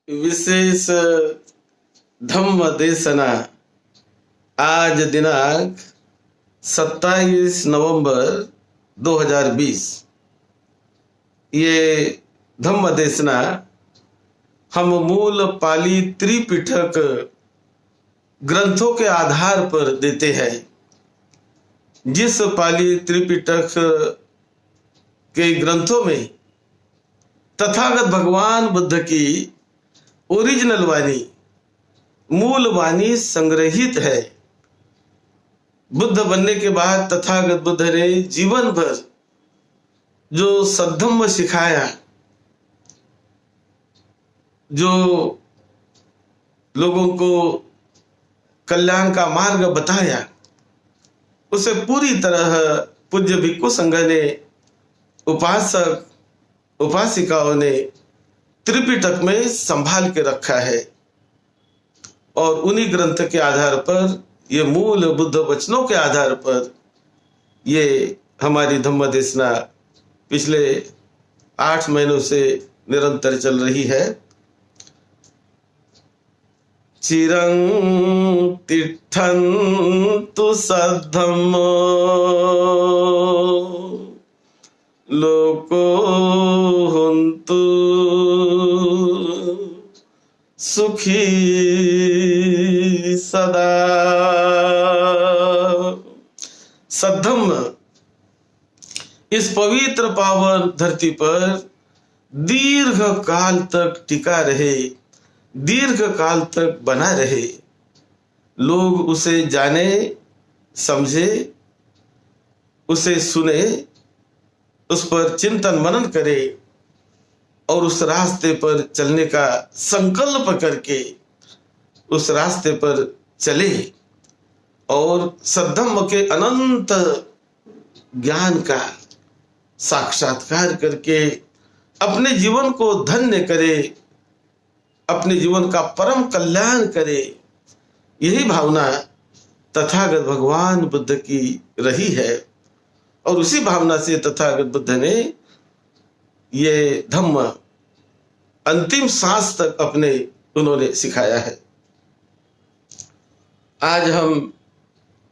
विशेष धम्म देशना आज दिनांक 27 नवंबर 2020। ये धम्म देशना हम मूल पाली त्रिपिटक ग्रंथों के आधार पर देते हैं। जिस पाली त्रिपिटक के ग्रंथों में तथागत भगवान बुद्ध की ओरिजिनल वाणी, मूल वाणी संग्रहित है। बुद्ध बनने के बाद तथागत बुद्ध ने जीवन भर जो सद्धम्म सिखाया, जो लोगों को कल्याण का मार्ग बताया, उसे पूरी तरह पूज्य भिक्खु संघ ने, उपासक उपासिकाओं ने त्रिपिटक में संभाल के रखा है। और उन्हीं ग्रंथ के आधार पर, ये मूल बुद्ध वचनों के आधार पर ये हमारी धम्म देशना पिछले 8 महीनों से निरंतर चल रही है। चिरं तिष्ठन्तु सद्धम्मो लोको हुन्तु सुखी सदा। सद्धम्म इस पवित्र पावन धरती पर दीर्घ काल तक टिका रहे, दीर्घ काल तक बना रहे, लोग उसे जाने, समझे, उसे सुने, उस पर चिंतन मनन करे और उस रास्ते पर चलने का संकल्प करके उस रास्ते पर चले और सद्धम्म के अनंत ज्ञान का साक्षात्कार करके अपने जीवन को धन्य करे, अपने जीवन का परम कल्याण करे। यही भावना तथागत भगवान बुद्ध की रही है और उसी भावना से तथागत बुद्ध ने ये धम्म अंतिम सांस तक उन्होंने सिखाया है। आज हम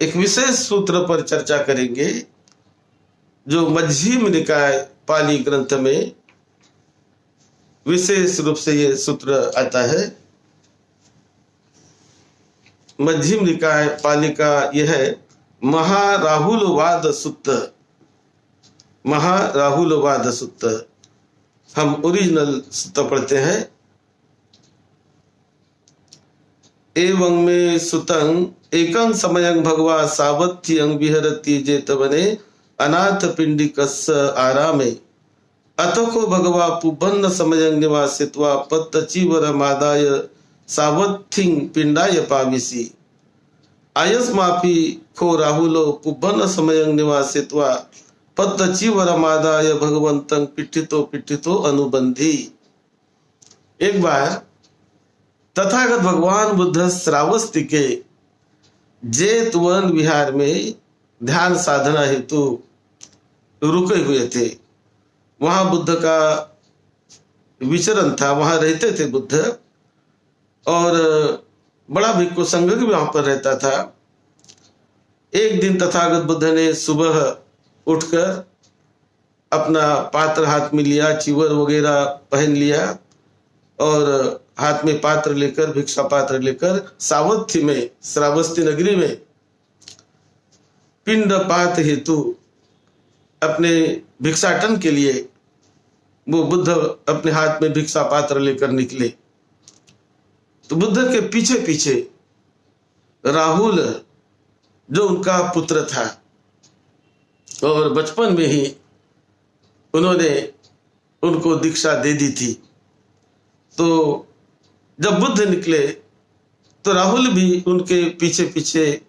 एक विशेष सूत्र पर चर्चा करेंगे जो मध्यम निकाय पाली ग्रंथ में विशेष रूप से ये सूत्र आता है। मध्यम निकाय पाली का यह है महाराहुलवाद सूत्र। महाराहुलवाद सूत्र हम ओरिजिनल सूत्र पढ़ते हैं। एवं में सुतं एकं समयं भगवा सावत्यं विहरति जेतवने अनाथ पिंडिकस्य आरामे अतको भगवा पुबन्न समयं निवासित्वा पत्तचीवरमादाय सावथिं पिंडाय पाविसी आयस्मापि खो राहुलो पुबन्न समयं निवासित्वा पत्तचीवरमादाय भगवंतं पिठितो अनुबंधी। एक बार तथागत भगवान बुद्ध श्रावस्ती के जेतवन विहार में ध्यान साधना हेतु रुके हुए थे। वहां बुद्ध का विचरण था, वहां रहते थे बुद्ध, और बड़ा भिक्खु संघ भी वहां पर रहता था। एक दिन तथागत बुद्ध ने सुबह उठकर अपना पात्र हाथ में लिया, चिवर वगैरह पहन लिया और हाथ में पात्र लेकर, भिक्षा पात्र लेकर सावथी में, श्रावस्ती नगरी में पिंड पात हेतु अपने भिक्षाटन के लिए वो बुद्ध अपने हाथ में भिक्षा पात्र लेकर निकले। तो बुद्ध के पीछे पीछे राहुल जो उनका पुत्र था और बचपन में ही उन्होंने उनको दीक्षा दे दी थी, तो जब बुद्ध निकले तो राहुल भी उनके पीछे पीछे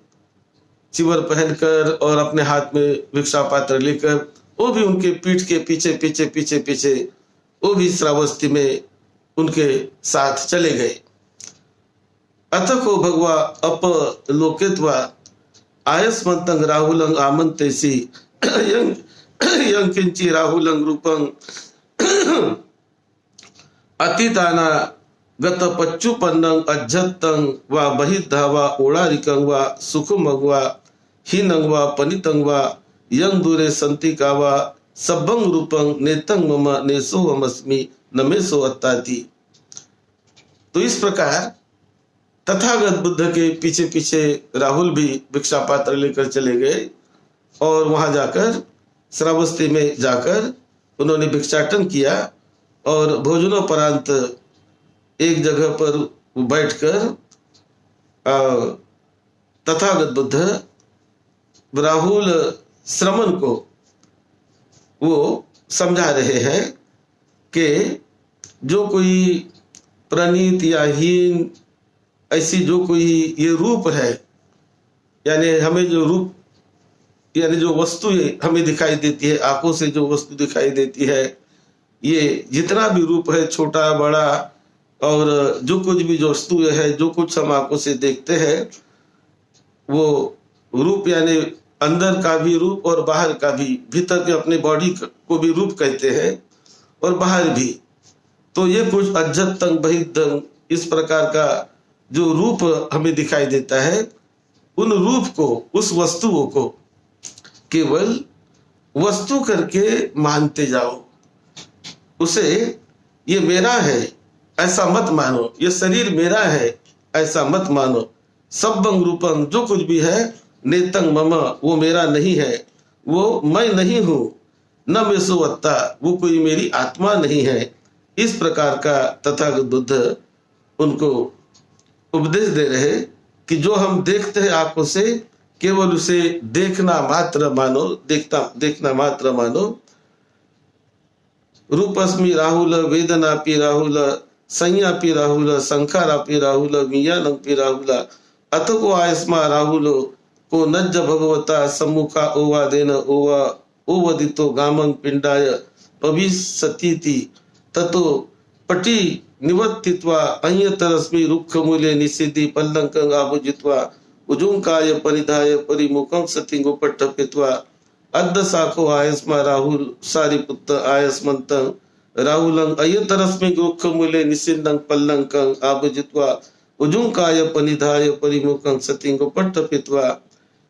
चिवर पहनकर और अपने हाथ में भिक्षा पात्र लेकर वो भी उनके पीठ के पीछे पीछे पीछे पीछे वो भी श्रावस्ती में उनके साथ चले गए। अथको भगवा अप लोकेत्वा आयस्मंतं राहुलं आमंतेसी यं किंची राहुलं रूपं अतीताना गत पच्चुपन्नं अज्जत्तं वा बहिर्धावा ओळारिकं वा सुखमं वा हीनं वा पनितं वा यं दूरे सन्ति का वा सब्बं रूपं नेतं मम नेसोहमस्मि नमेसो अत्ताति। तो इस प्रकार तथागत बुद्ध के पीछे पीछे राहुल भी भिक्षा पात्र लेकर चले गए और वहां जाकर श्रावस्ती में जाकर उन्होंने भिक्षाटन किया और भोजनोपरांत एक जगह पर बैठकर तथागत बुद्ध राहुल श्रमण को वो समझा रहे हैं कि जो कोई प्रणीत या हीन ऐसी जो कोई ये रूप है, यानी हमें जो रूप यानी जो वस्तु हमें दिखाई देती है, आंखों से जो वस्तु दिखाई देती है, ये जितना भी रूप है छोटा बड़ा और जो कुछ भी जो वस्तु है, जो कुछ हम आंखों से देखते हैं वो रूप यानी अंदर का भी रूप और बाहर का भी, भीतर के अपने बॉडी को भी रूप कहते हैं और बाहर भी। तो ये कुछ अज्जत्तं बहिर्दं इस प्रकार का जो रूप हमें दिखाई देता है, उन रूप को, उस वस्तुओं को केवल वस्तु करके मानते जाओ, उसे ये मेरा है ऐसा मत मानो, ये शरीर मेरा है ऐसा मत मानो। सब्बं रूपं जो कुछ भी है, नेतं मम वो मेरा नहीं है, वो मैं नहीं हूं, न मेसो अत्ता वो कोई मेरी आत्मा नहीं है। इस प्रकार का तथागत बुद्ध उनको उपदेश दे रहे कि जो हम देखते हैं आंखों से केवल उसे देखना मात्र मानो, देखना मात्र मानो। रूपस्मि राहुल वेदनापि राहुल संज्ञापि राहुल संखारापि राहुल विज्ञानमपि राहुल अथ को आयस्मा राहुल को नज्ज भगवता सम्मुखा ओवादेन ओवदितो गामं पिंडाय भविष्यतीति ततो पटी निवर्तित्वा अन्यतरस्मि रुक्षमूले निषेधि पल्लंकं आभुजित्वा उजुंकाय परिधाय परिमुखं सतिंगोपट्टपित्वा अद्द साखो आयस्मा राहुल सारिपुत्र आयस्मन्तं राहुलं अयतरस्मि रुक्षमूले निषेधं पल्लंकं आभुजित्वा उजुंकाय परिधाय परिमुखं सतिंगोपट्टपित्वा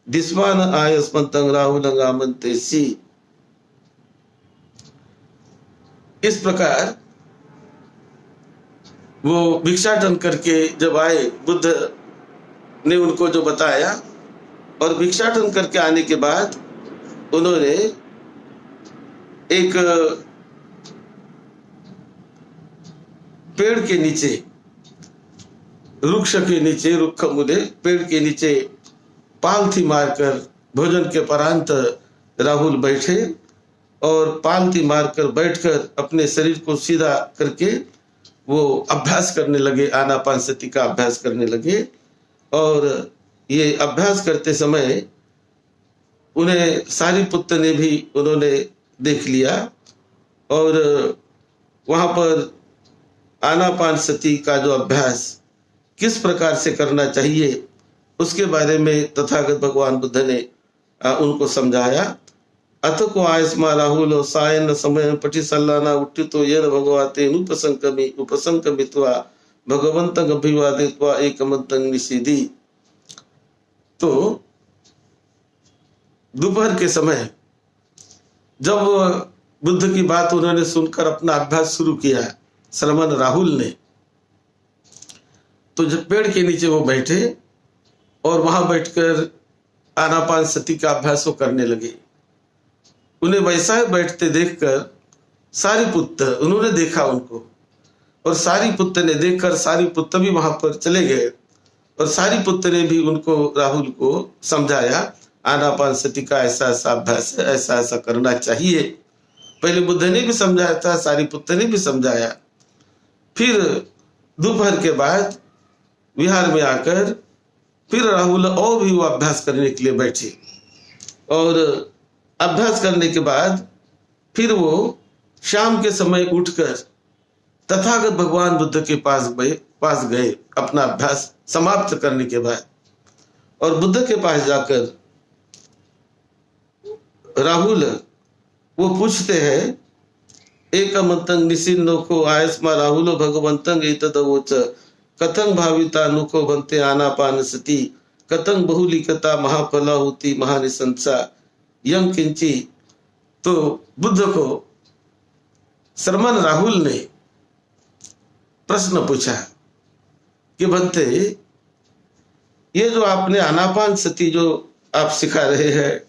दिस्वान आयस्मन्तं राहुलं आमन्तेसि। इस प्रकार वो भिक्षाटन करके जब आए, बुद्ध ने उनको जो बताया और भिक्षाटन करके आने के बाद उन्होंने एक पेड़ के नीचे, वृक्ष के नीचे, रुक्ष मूले पेड़ के नीचे पालथी मारकर भोजन के परांत राहुल बैठे और पालथी मारकर बैठकर अपने शरीर को सीधा करके वो अभ्यास करने लगे, आनापानसति का अभ्यास करने लगे। और ये अभ्यास करते समय उन्हें सारिपुत्र ने भी उन्होंने देख लिया और वहां पर आनापानसति का जो अभ्यास किस प्रकार से करना चाहिए उसके बारे में तथागत भगवान बुद्ध ने उनको समझाया। अथ को आयस्मा राहुल सायन समय पठि सल्लाना उठितो येन भगवते उपसंकमित्वा भगवन्तं अभिवादित्वा एकमन्तं निषीदि। तो दोपहर के समय जब बुद्ध की बात उन्होंने सुनकर अपना अभ्यास शुरू किया श्रमण राहुल ने, तो जब पेड़ के नीचे वो बैठे और वहां बैठकर आनापानसति का अभ्यास वो करने लगे। उन्हें वैसा ही बैठते देखकर सारिपुत्र, उन्होंने देखा उनको और सारिपुत्र ने देखकर सारिपुत्र भी वहां पर चले गए और सारिपुत्र ने भी उनको, राहुल को समझाया आनापानसति का ऐसा ऐसा अभ्यास है, ऐसा ऐसा करना चाहिए। पहले बुद्ध ने भी समझाया था, सारिपुत्र ने भी समझाया। फिर दोपहर के बाद विहार में आकर फिर राहुल और भी वो अभ्यास करने के लिए बैठे और अभ्यास करने के बाद फिर वो शाम के समय उठकर तथागत भगवान बुद्ध के पास गए अपना अभ्यास समाप्त करने के बाद। और बुद्ध के पास जाकर राहुल वो पूछते हैं, एकमंतं निसिन्नोको आयस्मा राहुलो भगवंतं एतदवोच कथं भाविता नुको बनते आनापान सती कथं बहुलिकता महाफला होती महानिशंसा यं किंची। तो बुद्ध को श्रमण राहुल ने प्रश्न पूछा कि बनते, ये जो आपने आनापान सती जो आप सिखा रहे हैं,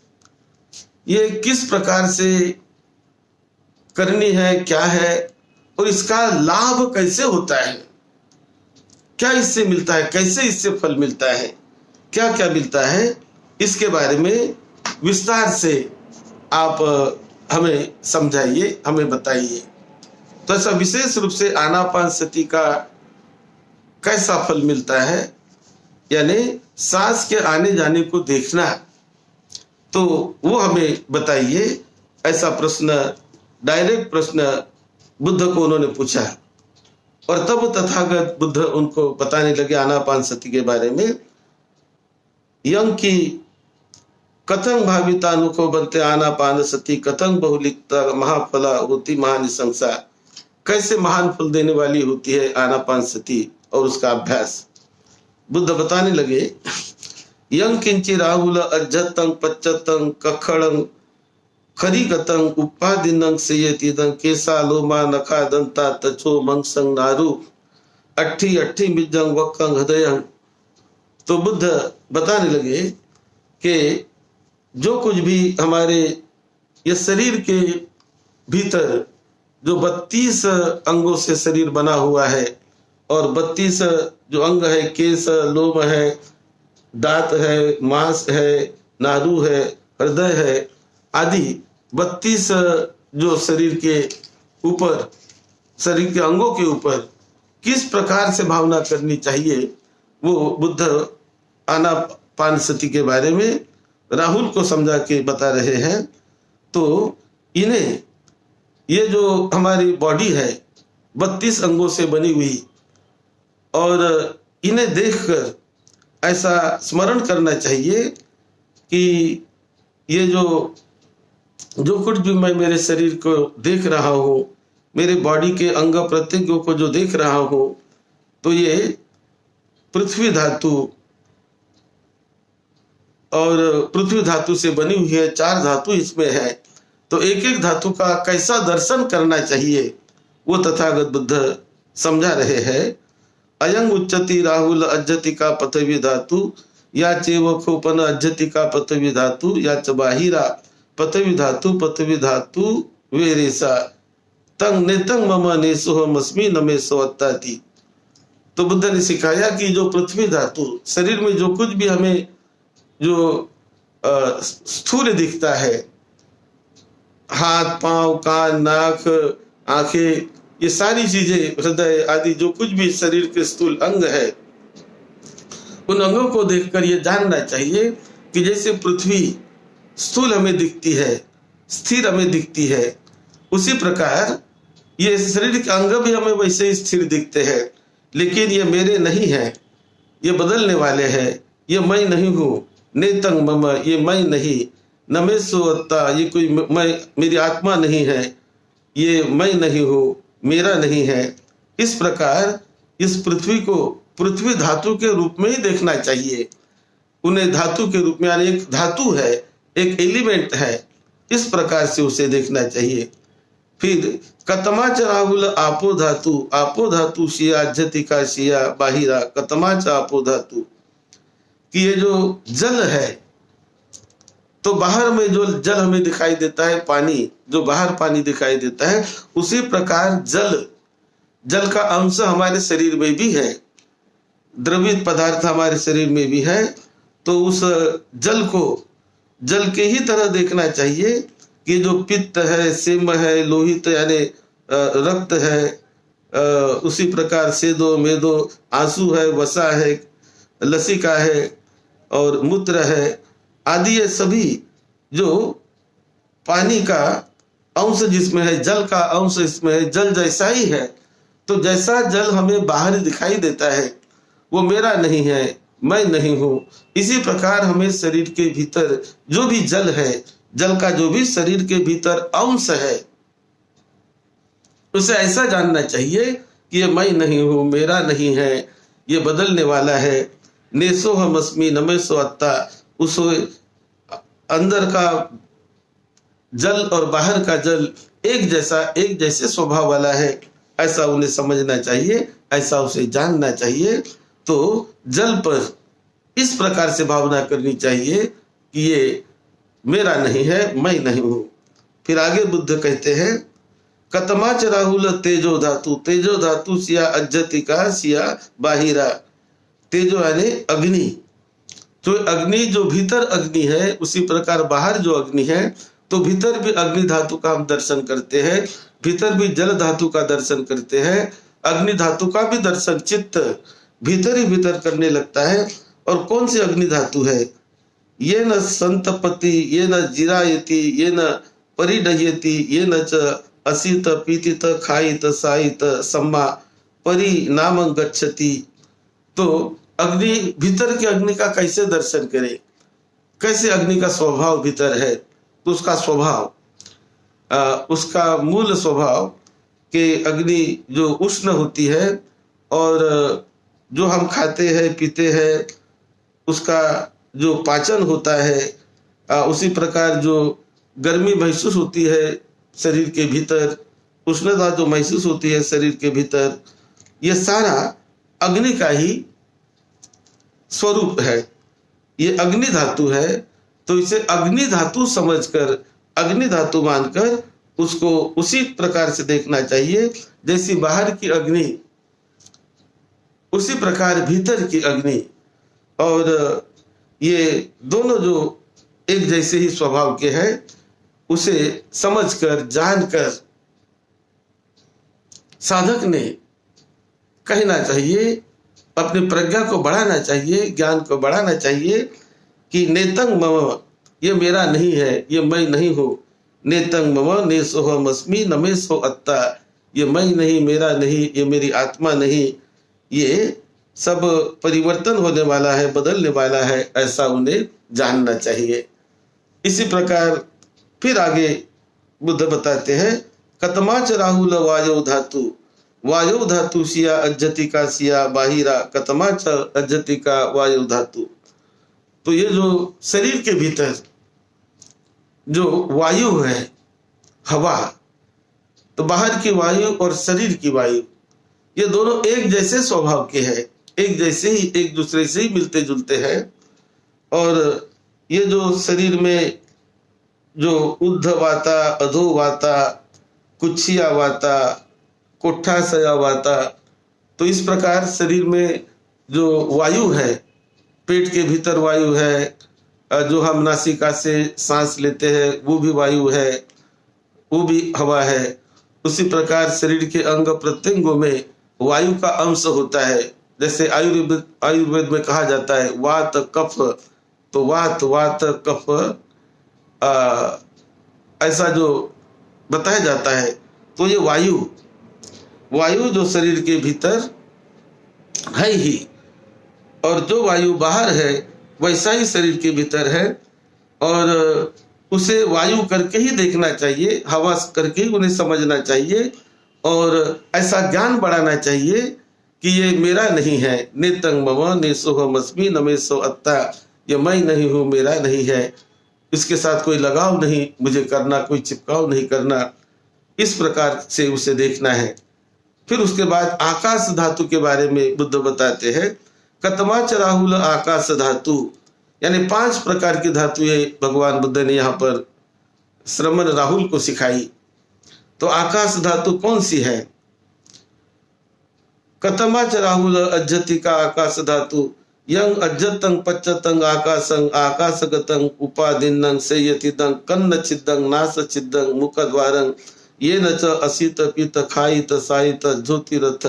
ये किस प्रकार से करनी है, क्या है, और इसका लाभ कैसे होता है, क्या इससे मिलता है, कैसे इससे फल मिलता है, क्या क्या मिलता है, इसके बारे में विस्तार से आप हमें समझाइए, हमें बताइए। तो ऐसा विशेष रूप से आनापान सती का कैसा फल मिलता है, यानी सांस के आने जाने को देखना, तो वो हमें बताइए। ऐसा प्रश्न, डायरेक्ट प्रश्न बुद्ध को उन्होंने पूछा। और तब तथागत बुद्ध उनको बताने लगे आनापान सती के बारे में। यं की कथं भावितानुको बनते आनापान सती कथं बहुलिकता महाफला होती महानिशंसा, कैसे महान फल देने वाली होती है आनापान सती और उसका अभ्यास। बुद्ध बताने लगे, यं किंचि राहुल अज्जतं पच्चतं कखड़ं खरीगतं उपादिनं सेयतिदं केसा लोमा नखा दंता तचो मंसं नारु अट्ठी अट्ठी मिजं वक्कं हृदयं। तो बुद्ध बताने लगे कि जो कुछ भी हमारे ये शरीर के भीतर जो 32 अंगों से शरीर बना हुआ है, और 32 जो अंग है, केस, लोम है, दांत है, मांस है, नारु है, हृदय है, आदि 32 जो शरीर के ऊपर, शरीर के अंगों के ऊपर किस प्रकार से भावना करनी चाहिए, वो बुद्ध आनापान सती के बारे में राहुल को समझा के बता रहे हैं। तो इन्हें, ये जो हमारी बॉडी है 32 अंगों से बनी हुई, और इन्हें देखकर ऐसा स्मरण करना चाहिए कि ये जो कुछ भी मैं मेरे शरीर को देख रहा हूँ, मेरे बॉडी के अंग प्रत्यंगों को जो देख रहा हूँ, तो ये पृथ्वी धातु और पृथ्वी धातु से बनी हुई है, 4 धातु इसमें है। तो एक एक धातु का कैसा दर्शन करना चाहिए वो तथागत बुद्ध समझा रहे हैं। अयंग उच्चति राहुल अज्जति का पृथ्वी धातु या चेव खोपन अज्जति का पृथ्वी धातु या च बाहिरा पृथ्वी धातु वेरेसा तंग नेतंग मम नेसोहमस्मि नमेसो अत्ताति। तो बुद्ध ने सिखाया कि जो पृथ्वी धातु, शरीर में जो कुछ भी हमें जो स्थूल दिखता है, हाथ, पांव, कान, नाक, आंखें, ये सारी चीजें, हृदय आदि जो कुछ भी शरीर के स्थूल अंग है, उन अंगों को देखकर ये जानना चाहिए कि जैसे पृथ्वी स्थूल हमें दिखती है, स्थिर हमें दिखती है, उसी प्रकार ये शरीर के अंग भी हमें वैसे ही स्थिर दिखते हैं। लेकिन ये मेरे नहीं है, ये बदलने वाले हैं, ये मैं नहीं हूँ। नेतंग मम, ये मैं नहीं। नमेसो अत्ता, ये कोई मैं, मेरी आत्मा नहीं है, ये मैं नहीं हूँ, मेरा नहीं है। इस प्रकार इस पृथ्वी को पृथ्वी धातु के रूप में ही देखना चाहिए। उन्हें धातु के रूप में, यानी एक धातु है, एक एलिमेंट है, इस प्रकार से उसे देखना चाहिए। फिर कतमाच राहुल आपो धातु शिया जति का शिया बाहिरा कतमाच आपो धातु, कि ये जो जल है, तो बाहर में जो जल हमें दिखाई देता है, पानी, जो बाहर पानी दिखाई देता है, उसी प्रकार जल का अंश हमारे शरीर में भी है, द्रवित पदार्थ हमारे शरीर में भी है। तो उस जल को जल के ही तरह देखना चाहिए कि जो पित्त है, सेम है, लोहित यानी रक्त है, उसी प्रकार सेदो मेदो आंसू है, वसा है, लसिका है और मूत्र है आदि, ये सभी जो पानी का अंश जिसमें है, जल का अंश इसमें है, जल जैसा ही है। तो जैसा जल हमें बाहर दिखाई देता है वो मेरा नहीं है, मैं नहीं हूँ। इसी प्रकार हमें शरीर के भीतर जो भी जल है, जल का जो भी शरीर के भीतर अंश है, उसे ऐसा जानना चाहिए कि ये मैं नहीं हूँ, मेरा नहीं है, ये बदलने वाला है। नेसो हम अस्मी नमेसो अत्ता, उस अंदर का जल और बाहर का जल एक जैसे स्वभाव वाला है, ऐसा उन्हें समझना चाहिए, ऐसा उसे जानना चाहिए। तो जल पर इस प्रकार से भावना करनी चाहिए कि ये मेरा नहीं है, मैं नहीं हूं। फिर आगे बुद्ध कहते हैं, कतमाच राहुल तेजो धातु, तेजो धातु सिया अज्जतिका सिया बाहिरा। तेजो यानी अग्नि, तो अग्नि जो भीतर अग्नि है उसी प्रकार बाहर जो अग्नि है, तो भीतर भी अग्नि धातु का हम दर्शन करते हैं, भीतर भी जल धातु का दर्शन करते हैं, अग्नि धातु का भी दर्शन चित्त भीतर ही भीतर करने लगता है। और कौन सी अग्नि धातु है? ये न संतपति, ये न जिरायति, ये न परिडयति, ये न च असित पीतित खाइत साइत सम्मा परिणाम गच्छति। तो अग्नि, भीतर की अग्नि का कैसे दर्शन करें, कैसे अग्नि का स्वभाव भीतर है? तो उसका स्वभाव, उसका मूल स्वभाव कि अग्नि जो उष्ण होती है और जो हम खाते हैं पीते हैं उसका जो पाचन होता है, उसी प्रकार जो गर्मी महसूस होती है शरीर के भीतर, उष्णता जो महसूस होती है शरीर के भीतर, ये सारा अग्नि का ही स्वरूप है, ये अग्नि धातु है। तो इसे अग्नि धातु समझकर, अग्नि धातु मानकर उसको उसी प्रकार से देखना चाहिए जैसी बाहर की अग्नि, उसी प्रकार भीतर की अग्नि। और ये दोनों जो एक जैसे ही स्वभाव के हैं, उसे समझकर जानकर साधक ने कहना चाहिए, अपनी प्रज्ञा को बढ़ाना चाहिए, ज्ञान को बढ़ाना चाहिए कि नेतंग मम, ये मेरा नहीं है, ये मैं नहीं हूँ। नेतंग मम नेसोहम अस्मि नमेसो अत्ता, ये मैं नहीं, मेरा नहीं, ये मेरी आत्मा नहीं, ये सब परिवर्तन होने वाला है, बदलने वाला है, ऐसा उन्हें जानना चाहिए। इसी प्रकार फिर आगे बुद्ध बताते हैं, कतमाच राहुल वायु धातु, वायु धातु सिया अज्जतिका सिया बाहिरा, कतमाच अज्जतिका वायु धातु। तो ये जो शरीर के भीतर जो वायु है, हवा, तो बाहर की वायु और शरीर की वायु, ये दोनों एक जैसे स्वभाव के हैं, एक जैसे ही, एक दूसरे से ही मिलते जुलते हैं। और ये जो शरीर में जो ऊर्ध्व वाता, अधो वाता, कुच्छिया वाता, कोठाशया वाता, तो इस प्रकार शरीर में जो वायु है, पेट के भीतर वायु है, जो हम नासिका से सांस लेते हैं वो भी वायु है, वो भी हवा है। उसी प्रकार शरीर के अंग प्रत्यंगों में वायु का अंश होता है। जैसे आयुर्वेद में कहा जाता है वात कफ, तो वात कफ ऐसा जो बताया जाता है। तो ये वायु जो शरीर के भीतर है ही, और जो वायु बाहर है वैसा ही शरीर के भीतर है। और उसे वायु करके ही देखना चाहिए, हवा करके ही उन्हें समझना चाहिए, और ऐसा ज्ञान बढ़ाना चाहिए कि ये मेरा नहीं है। नेतंग मम नेसोहम अस्मि नमेसो अत्ता, ये मैं नहीं हूँ, मेरा नहीं है, इसके साथ कोई लगाव नहीं मुझे करना, कोई चिपकाव नहीं करना, इस प्रकार से उसे देखना है। फिर उसके बाद आकाश धातु के बारे में बुद्ध बताते हैं, कतमाच राहुल आकाश धातु, यानी 5 प्रकार की धातुएं भगवान बुद्ध ने यहाँ पर श्रमण राहुल को सिखाई। तो आकाश धातु कौन सी है? कतमाच राहुल अज्जतिका आकाश धातु, यंग अज्जतंग पच्चतंग आकाशंग आकाशगतंग उपादिन्नं सेयतिदं कन्न छिद्दं नास छिद्दं मुखद्वारं ये न च असित पित खाइत साइत ज्योतिरथ।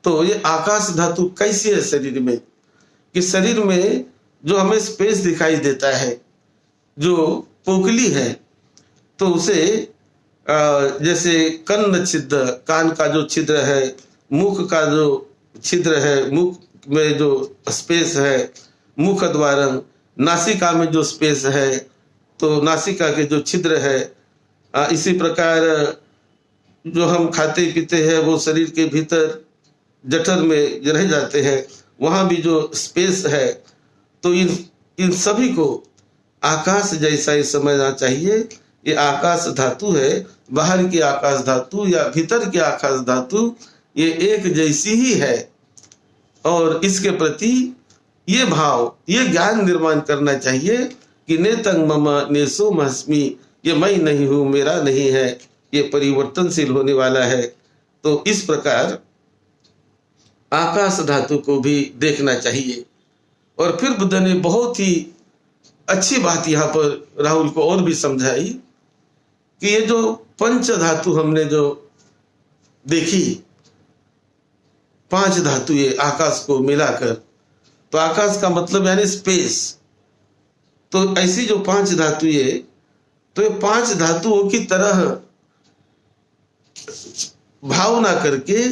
तो ये आकाश धातु कैसी है शरीर में, कि शरीर में जो हमें स्पेस दिखाई देता है, जो पोकली है, तो उसे जैसे कन्न छिद्र, कान का जो छिद्र है, मुख का जो छिद्र है, मुख में जो स्पेस है, मुख द्वारं, नासिका में जो स्पेस है, तो नासिका के जो छिद्र है, इसी प्रकार जो हम खाते पीते हैं वो शरीर के भीतर जठर में रह जाते हैं, वहां भी जो स्पेस है, तो इन इन सभी को आकाश जैसा ही समझना चाहिए। ये आकाश धातु है, बाहर की आकाश धातु या भीतर की आकाश धातु, ये एक जैसी ही है। और इसके प्रति ये भाव, ये ज्ञान निर्माण करना चाहिए कि नेतंग मम नेसो महस्मी, ये मैं नहीं हूं, मेरा नहीं है, ये परिवर्तनशील होने वाला है। तो इस प्रकार आकाश धातु को भी देखना चाहिए। और फिर बुद्ध ने बहुत ही अच्छी बात यहाँ पर राहुल को और भी समझाई कि ये जो पंच धातु हमने जो देखी, 5 धातु ये आकाश को मिलाकर, तो आकाश का मतलब यानी स्पेस। तो ऐसी जो 5 धातु ये, तो ये 5 धातुओं की तरह भावना करके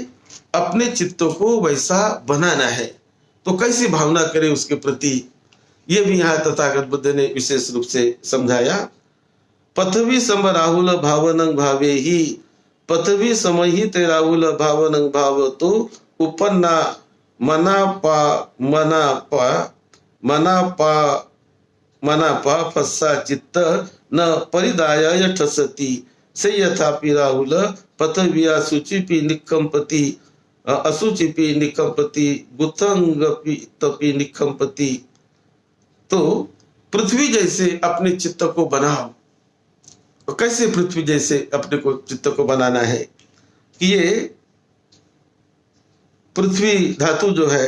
अपने चित्तों को वैसा बनाना है। तो कैसी भावना करे उसके प्रति, ये भी यहाँ तथागत बुद्ध ने विशेष रूप से समझाया। पृथ्वी सम राहुल भावनंग भावे ही, पृथ्वी समय ही ते राहुल भावनंग भाव तो उपन्ना मना पा फस्सा चित्त न परिदाय ठसती से यथापि राहुल पृथ्वी सूचिपि निकंपति असुचिपि निकंपति गुतंगपि तपि निकंपति। तो पृथ्वी जैसे अपने चित्त को बनाओ। तो कैसे पृथ्वी जैसे अपने को चित्त को बनाना है कि ये पृथ्वी धातु जो है,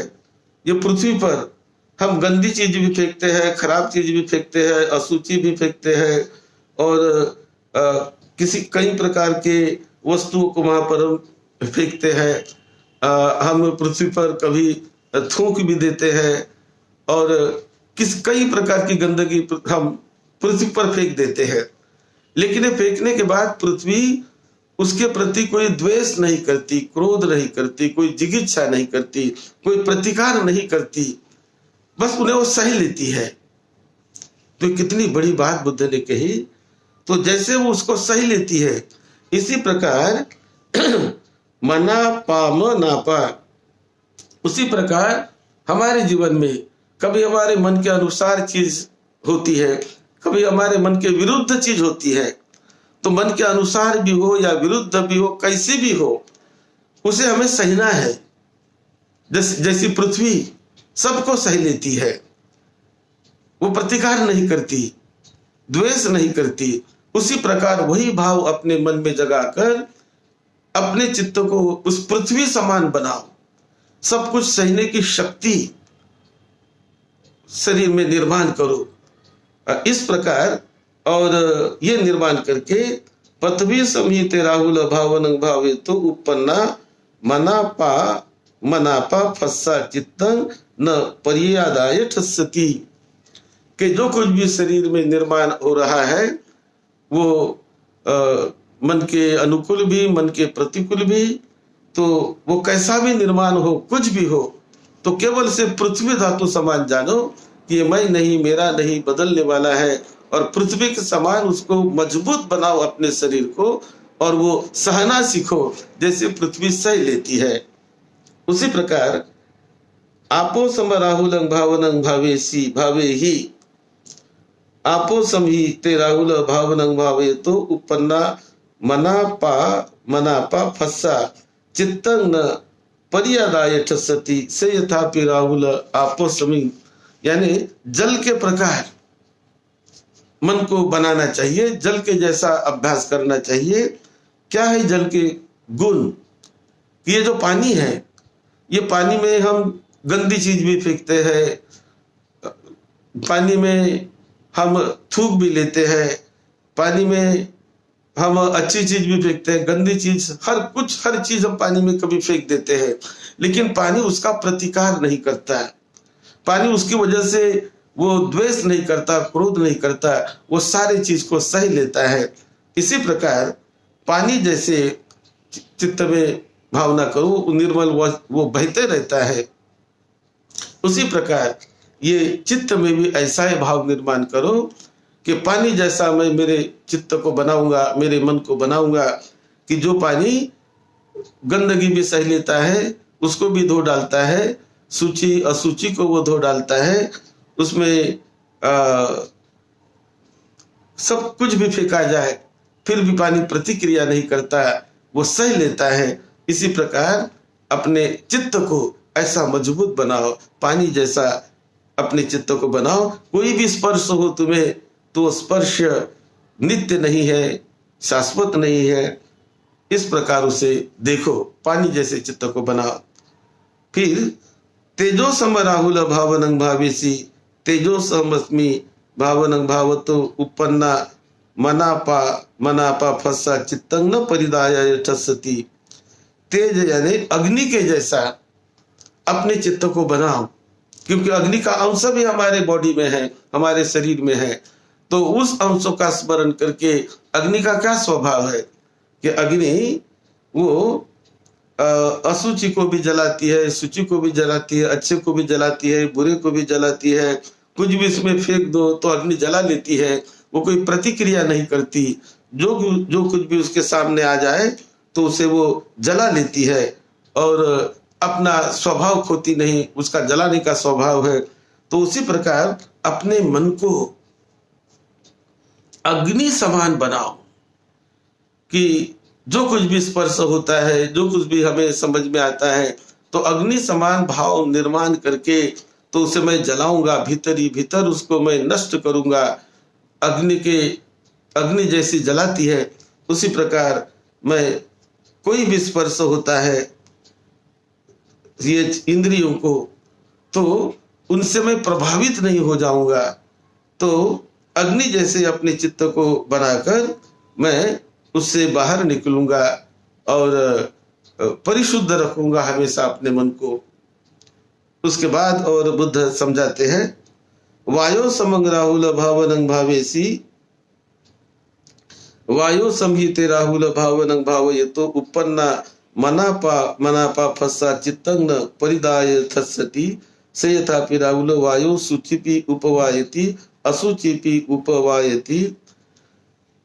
ये पृथ्वी पर हम गंदी चीज भी फेंकते हैं, खराब चीज भी फेंकते हैं, अशुचि भी फेंकते हैं, और किसी कई प्रकार के वस्तुओं को वहां पर फेंकते हैं। हम पृथ्वी पर कभी थूक भी देते हैं, और कई प्रकार की गंदगी हम पृथ्वी पर फेंक देते हैं। लेकिन ये फेंकने के बाद पृथ्वी उसके प्रति कोई द्वेष नहीं करती, क्रोध नहीं करती, कोई जिगीच्छा नहीं करती, कोई प्रतिकार नहीं करती, बस उन्हें वो सह लेती है। तो कितनी बड़ी बात बुद्ध ने कही। तो जैसे वो उसको सह लेती है, इसी प्रकार मना पाम नापा, उसी प्रकार हमारे जीवन में कभी हमारे मन के अनुसार चीज होती है, कभी हमारे मन के विरुद्ध चीज होती है। तो मन के अनुसार भी हो या विरुद्ध भी हो, कैसी भी हो, उसे हमें सहना है। जैसी पृथ्वी सबको सह लेती है, वो प्रतिकार नहीं करती, द्वेष नहीं करती, उसी प्रकार वही भाव अपने मन में जगाकर अपने चित्त को उस पृथ्वी समान बनाओ। सब कुछ सहने की शक्ति शरीर में निर्माण करो। इस प्रकार और ये निर्माण करके पृथ्वी समित राहुल भावन भावे तो उपन्ना मनापा फस्सा चित्तं न पर्यादाय ठस्सति, कि जो कुछ भी शरीर में निर्माण हो रहा है वो मन के अनुकूल भी, मन के प्रतिकूल भी, तो वो कैसा भी निर्माण हो, कुछ भी हो, तो केवल से पृथ्वी धातु समान जानो कि ये मैं नहीं, मेरा नहीं, बदलने वाला है। और पृथ्वी के समान उसको मजबूत बनाओ अपने शरीर को, और वो सहना सीखो जैसे पृथ्वी सह लेती है। उसी प्रकार आपो सम राहुलं भावनं भावेसी भावे ही, आपो समही ते राहुल भावनं भावे तो उपन्ना मनापा फस्सा चित्तं न पर्यादाय ठस्सति से यथापि राहुल आपो समी, यानी जल के प्रकार मन को बनाना चाहिए, जल के जैसा अभ्यास करना चाहिए। क्या है जल के गुण? ये जो पानी है, ये पानी में हम गंदी चीज भी फेंकते हैं, पानी में हम थूक भी लेते हैं, पानी में हम अच्छी चीज भी फेंकते हैं, गंदी चीज, हर चीज हम पानी में कभी फेंक देते हैं। लेकिन पानी उसका प्रतिकार नहीं करता है, पानी उसकी वजह से वो द्वेष नहीं करता, क्रोध नहीं करता, वो सारी चीज को सह लेता है। इसी प्रकार पानी जैसे चित्त में भावना करो, निर्मल वो बहते रहता है, उसी प्रकार ये चित्त में भी ऐसा ही भाव निर्माण करो कि पानी जैसा मैं मेरे चित्त को बनाऊंगा, मेरे मन को बनाऊंगा, कि जो पानी गंदगी भी सह लेता है उसको भी धो डालता है, सूची असूची को वो धो डालता है, उसमें सब कुछ भी फेंका जाए फिर भी पानी प्रतिक्रिया नहीं करता, वो सह लेता है। इसी प्रकार अपने चित्त को ऐसा मजबूत बनाओ, पानी जैसा अपने चित्त को बनाओ। कोई भी स्पर्श हो तुम्हें तो स्पर्श नित्य नहीं है, शाश्वत नहीं है, इस प्रकार उसे देखो, पानी जैसे चित्त को बनाओ। फिर तेजो सम राहुल भावनं भावेसी, तेजो समस्मि भावनं भावतो उपन्ना मनापा मनापा फस्सा चित्तं न परिदाय ठस्सति। तेज यानी अग्नि के जैसा अपने चित्त को बनाओ, क्योंकि अग्नि का अंश भी हमारे बॉडी में है, हमारे शरीर में है। तो उस अंशों का स्मरण करके, अग्नि का क्या स्वभाव है कि अग्नि वो असुचि को भी जलाती है, शुचि को भी जलाती है, अच्छे को भी जलाती है, बुरे को भी जलाती है। कुछ भी इसमें फेंक दो तो अग्नि जला लेती है, वो कोई प्रतिक्रिया नहीं करती। जो कुछ भी उसके सामने आ जाए तो उसे वो जला लेती है और अपना स्वभाव खोती नहीं, उसका जलाने का स्वभाव है। तो उसी प्रकार अपने मन को अग्नि समान बनाओ कि जो कुछ भी स्पर्श होता है, जो कुछ भी हमें समझ में आता है, तो अग्नि समान भाव निर्माण करके तो उसे मैं जलाऊंगा, भीतर ही भीतर उसको मैं नष्ट करूंगा। अग्नि जैसी जलाती है उसी प्रकार मैं, कोई भी स्पर्श होता है ये इंद्रियों को, तो उनसे मैं प्रभावित नहीं हो जाऊंगा। तो अग्नि जैसे अपने चित्त को बनाकर मैं उससे बाहर निकलूंगा और परिशुद्ध रखूंगा हमेशा अपने मन को। उसके बाद और बुद्ध समझाते हैं, वायो समंग राहुल भावनं भावेसी, वायो संहिते राहुल भावनं भावयतो उपन्ना मनापा मनापा फस्सा चित्तं न परिदाय ठस्सति। से यथापि राहुल वायो सुचिपि उपवायति असुचिपि उपवायति।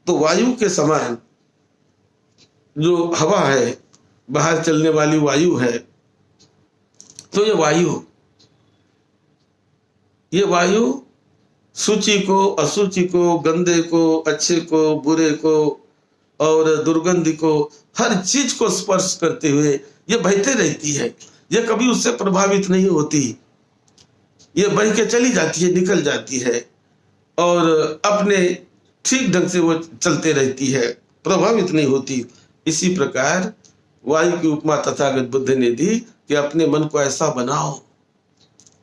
तो वायु के समान जो हवा है, बाहर चलने वाली वायु है, तो ये वायु सूची को, असूची को, गंदे को, अच्छे को, बुरे को और दुर्गंध को, हर चीज को स्पर्श करते हुए ये बहते रहती है। ये कभी उससे प्रभावित नहीं होती, ये बह के चली जाती है, निकल जाती है और अपने ठीक ढंग से वो चलते रहती है, प्रभावित नहीं होती। इसी प्रकार वायु की उपमा तथागत बुद्ध ने दी कि अपने मन को ऐसा बनाओ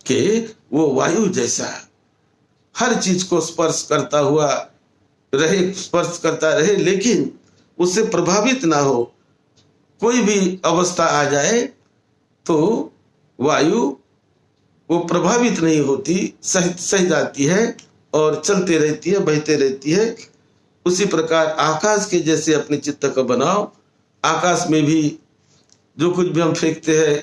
कि वो वायु जैसा हर चीज को स्पर्श करता हुआ रहे, स्पर्श करता रहे, लेकिन उससे प्रभावित ना हो। कोई भी अवस्था आ जाए तो वायु वो प्रभावित नहीं होती, सह जाती है और चलते रहती है, बहते रहती है। उसी प्रकार आकाश के जैसे अपने चित्त को बनाओ। आकाश में भी जो कुछ भी हम फेंकते हैं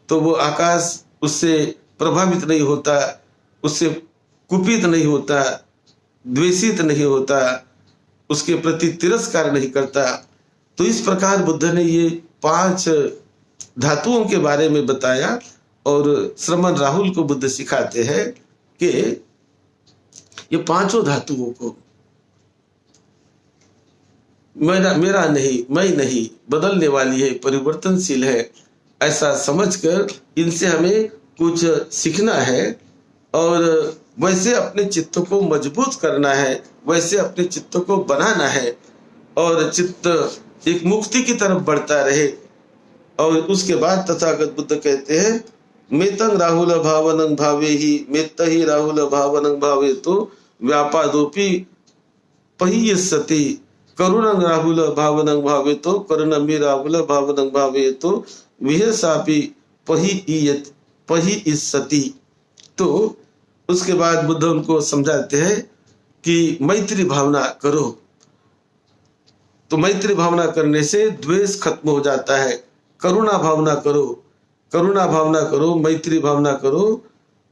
तो वो आकाश उससे प्रभावित नहीं होता, उससे कुपित नहीं होता, द्वेषित नहीं होता, उसके प्रति तिरस्कार नहीं करता। तो इस प्रकार बुद्ध ने ये 5 धातुओं के बारे में बताया और श्रमण राहुल को बुद्ध सिखाते हैं कि ये 5 धातुओं को मेरा नहीं, मैं नहीं, बदलने वाली है, परिवर्तनशील है, ऐसा समझकर इनसे हमें कुछ सीखना है और वैसे अपने चित्त को मजबूत करना है, वैसे अपने चित्त को बनाना है और चित्त एक मुक्ति की तरफ बढ़ता रहे। और उसके बाद तथागत बुद्ध कहते हैं, मेतं राहुल भावनं भावे ही मेत्त ही राहुल भावनं भावे तो व्यापादोपि पहियसति। करुणं राहुल भावनं भावे तो करुणमि राहुल भावनं भावे तो विहसापि पहियसति। तो उसके बाद बुद्ध उनको समझाते हैं कि मैत्री भावना करो। तो मैत्री भावना करने से द्वेष खत्म हो जाता है। करुणा भावना करो, करुणा भावना करो, मैत्री भावना करो,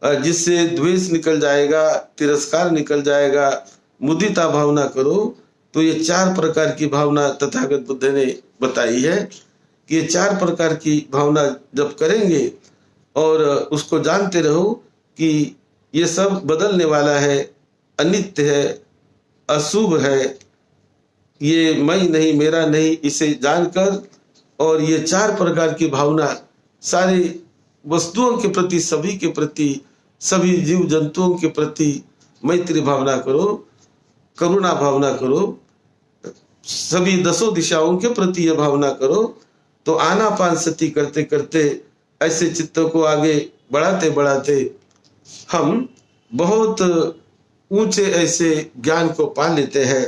जिससे द्वेष निकल जाएगा, तिरस्कार निकल जाएगा। मुदिता भावना करो। तो ये 4 प्रकार की भावना तथागत बुद्ध ने बताई है कि ये 4 प्रकार की भावना जब करेंगे और उसको जानते रहो कि ये सब बदलने वाला है, अनित्य है, अशुभ है, ये मैं नहीं, मेरा नहीं, इसे जानकर और ये 4 प्रकार की भावना सारी वस्तुओं के प्रति, सभी के प्रति, सभी जीव जंतुओं के प्रति मैत्री भावना करो, करुणा भावना करो, सभी 10 दिशाओं के प्रति यह भावना करो। तो आनापानसति करते करते ऐसे चित्तों को आगे बढ़ाते बढ़ाते हम बहुत ऊंचे ऐसे ज्ञान को पा लेते हैं।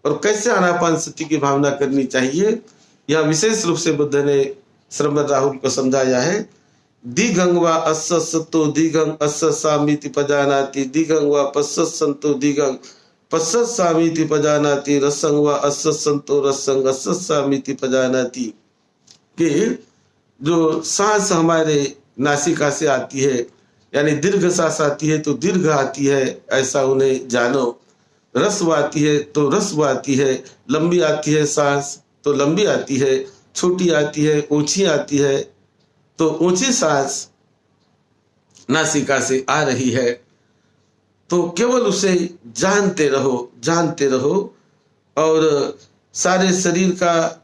और कैसे आनापानसति की भावना करनी चाहिए, यह विशेष रूप से बुद्ध ने श्रीमद् राहुल को समझाया है। दिगंग वा अस्य सतो दिगंग अस्य सामीति पजानाति, दिगंग वा पश्यत् संतो दिगंग पश्यत् सामीति पजानाति, रसंग वा अस्य संतो रसंग अस्य सामीति पजानाति। कि जो सांस हमारे नासिका से आती है, यानी दीर्घ सांस आती है तो दीर्घ आती है, ऐसा उन्हें जानो। रस्व आती है तो रस्व आती है, लंबी आती है सांस तो लंबी आती है, छोटी आती है, ऊंची आती है तो ऊंची सांस नासिका से आ रही है। तो केवल उसे जानते रहो, जानते रहो और सारे शरीर का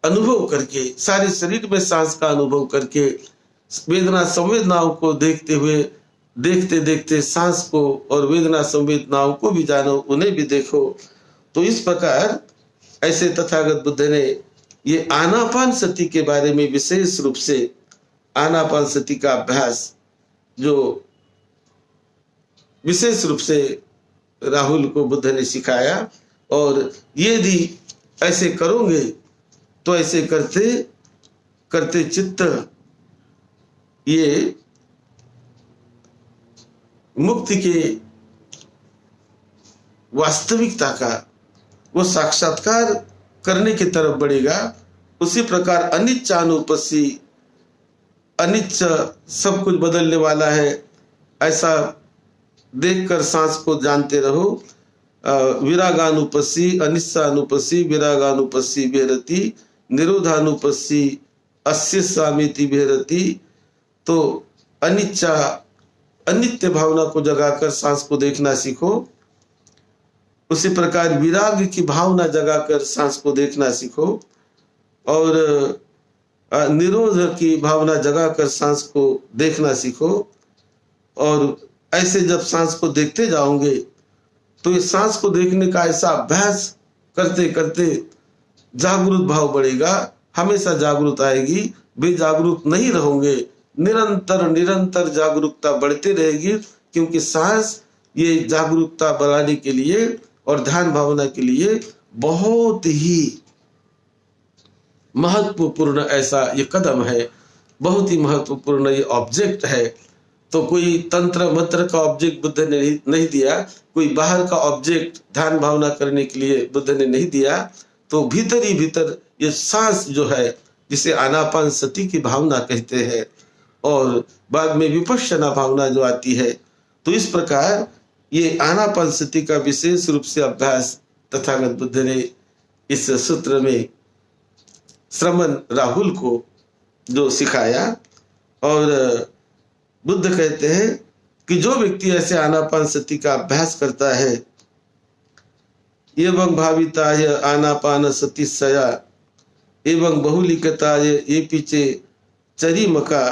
अनुभव करके, सारे शरीर में सांस का अनुभव करके, वेदना संवेदनाओं को देखते हुए, देखते देखते सांस को और वेदना संवेदनाओं को भी जानो, उन्हें भी देखो। तो इस प्रकार ऐसे तथागत बुद्ध ने ये आनापानसति के बारे में विशेष रूप से आनापानसति का अभ्यास जो विशेष रूप से राहुल को बुद्ध ने सिखाया। और यदि ऐसे करोगे तो ऐसे करते करते चित्त ये मुक्ति के वास्तविकता का वो साक्षात्कार करने की तरफ बढ़ेगा। उसी प्रकार अनिच्चानुपस्सी, अनिच्च सब कुछ बदलने वाला है ऐसा देखकर सांस को जानते रहो। विरागानुपस्सी, अनिच्चानुपस्सी, विरागानुपस्सी विहरति, निरोधानुपस्सी अस्य सामीति विहरति। तो अनिच्चा, अनित्य भावना को जगाकर सांस को देखना सीखो। उसी प्रकार विराग की भावना जगाकर सांस को देखना सीखो और निरोध की भावना जगाकर सांस को देखना सीखो। और ऐसे जब सांस को देखते जाओगे तो इस सांस को देखने का ऐसा अभ्यास करते करते जागरूक भाव बढ़ेगा, हमेशा जागरूक आएगी, बेजागरूक नहीं रहोगे। निरंतर निरंतर जागरूकता बढ़ती रहेगी, क्योंकि सांस ये जागरूकता बढ़ाने के लिए और ध्यान भावना के लिए बहुत ही महत्वपूर्ण ऐसा ये कदम है, बहुत ही महत्वपूर्ण ये ऑब्जेक्ट है। तो कोई तंत्र मंत्र का ऑब्जेक्ट बुद्ध ने नहीं दिया, कोई बाहर का ऑब्जेक्ट ध्यान भावना करने के लिए बुद्ध ने नहीं दिया। तो भीतर ही भीतर ये सांस जो है, जिसे आनापानसति की भावना कहते हैं, और बाद में विपश्यना भावना जो आती है। तो इस प्रकार ये आनापानसति का विशेष रूप से अभ्यास तथागत बुद्ध ने इस सूत्र में श्रमण राहुल को जो सिखाया। और बुद्ध कहते हैं कि जो व्यक्ति ऐसे आनापानसति का अभ्यास करता है, एवं भाविताय आनापानसतिस्सया एवं बहुलिकताय ये पीछे चरिमका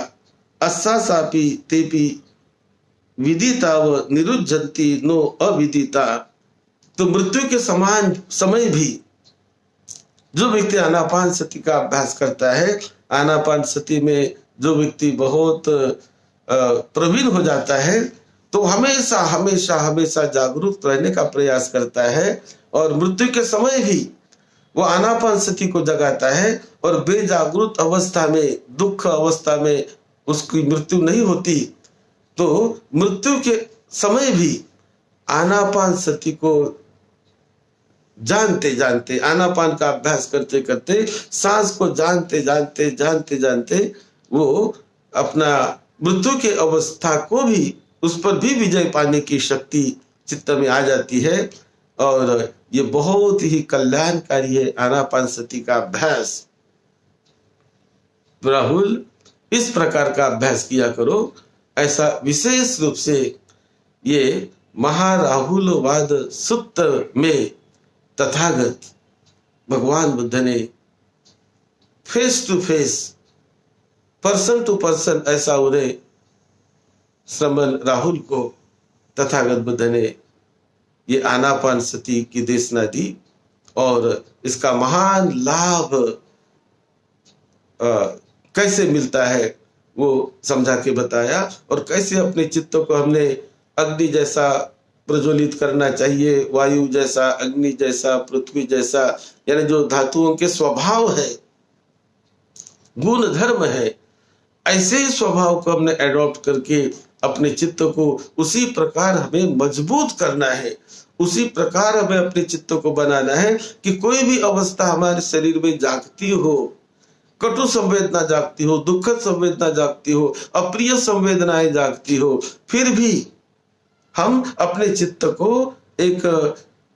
अस्सासापि तेपि विदिताव निरुज्जन्ति नो अविदिता। तो मृत्यु के समान समय भी जो व्यक्ति आनापानसति का अभ्यास करता है, आनापानसति में जो व्यक्ति बहुत प्रवीण हो जाता है, तो हमेशा हमेशा हमेशा जागरूक रहने का प्रयास करता है। और मृत्यु के समय भी वो आनापानसति को जगाता है, और बेजागरूक अवस्था में, दुख अवस्था में उसकी मृत्यु नहीं होती। तो मृत्यु के समय भी आनापानसति को जानते जानते, आनापान का अभ्यास करते करते, सांस को जानते जानते जानते जानते वो अपना मृत्यु के अवस्था को भी, उस पर भी विजय पाने की शक्ति चित्त में आ जाती है। और ये बहुत ही कल्याणकारी है आनापानसती का अभ्यास। राहुल, इस प्रकार का अभ्यास किया करो। ऐसा विशेष रूप से ये महाराहुलवाद सूत्र में तथागत भगवान बुद्ध ने face to face, person to person ऐसा उन्हें श्रमण राहुल को तथागत बुद्ध ने ये आनापानसती की देशना दी और इसका महान लाभ कैसे मिलता है वो समझा के बताया और कैसे अपने चित्त को हमने अग्नि जैसा प्रज्वलित करना चाहिए, वायु जैसा, अग्नि जैसा, पृथ्वी जैसा, यानी जो धातुओं के स्वभाव है, गुण धर्म है, ऐसे ही स्वभाव को हमने एडॉप्ट करके अपने चित्त को उसी प्रकार हमें मजबूत करना है। उसी प्रकार हमें अपने चित्त को बनाना है कि कोई भी अवस्था हमारे शरीर में जागती हो, कटु संवेदना जागती हो, दुखद संवेदना जागती हो, अप्रिय संवेदनाएं जागती हो, फिर भी हम अपने चित्त को एक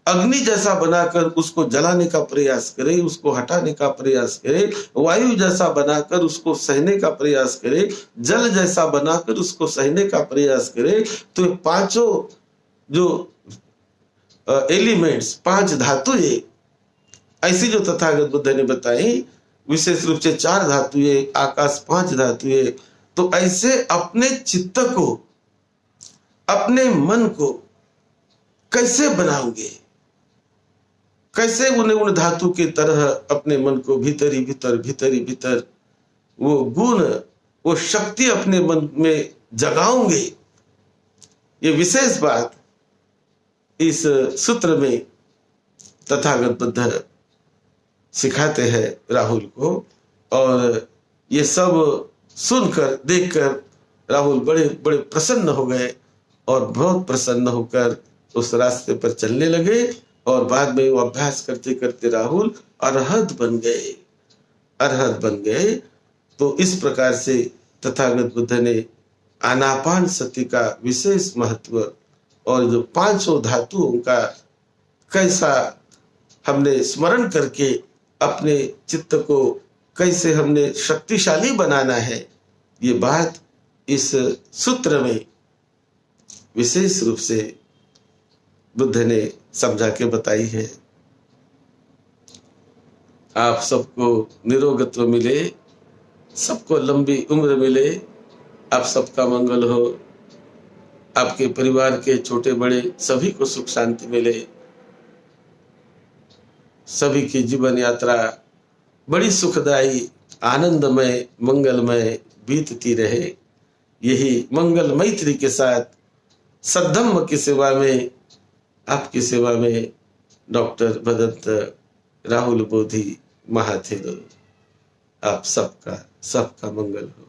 अग्नि जैसा बनाकर उसको जलाने का प्रयास करें, उसको हटाने का प्रयास करें, वायु जैसा बनाकर उसको सहने का प्रयास करें, जल जैसा बनाकर उसको सहने का प्रयास करें। तो पांचों जो एलिमेंट्स, पांच धातुएं ऐसी जो तथागत बुद्ध ने बताई, विशेष रूप से 4 धातुएं, आकाश 5 धातुएं, तो ऐसे अपने चित्त को, अपने मन को कैसे बनाओगे, कैसे उन्हें उन धातु की तरह अपने मन को भीतरी भीतर वो गुण, वो शक्ति अपने मन में जगाओगे। ये विशेष बात इस सूत्र में तथागत बुद्ध सिखाते हैं राहुल को। और ये सब सुनकर, देखकर राहुल बड़े बड़े प्रसन्न हो गए और बहुत प्रसन्न होकर उस रास्ते पर चलने लगे और बाद में वो अभ्यास करते करते राहुल अरहत बन गए। तो इस प्रकार से तथागत बुद्ध ने आनापानसती का विशेष महत्व और जो 500 धातुओं का कैसा हमने स्मरण करके अपने चित्त को कैसे हमने शक्तिशाली बनाना है, ये बात इस सूत्र में विशेष रूप से बुद्ध ने समझा के बताई है। आप सबको निरोगत्व मिले, सबको लंबी उम्र मिले, आप सबका मंगल हो, आपके परिवार के छोटे बड़े सभी को सुख शांति मिले, सभी की जीवन यात्रा बड़ी सुखदायी, आनंदमय, मंगलमय बीतती रहे। यही मंगल मैत्री के साथ सद्धम्म की सेवा में, आपकी सेवा में डॉक्टर भदंत राहुल बोधि महाथेरो। आप सबका मंगल हो।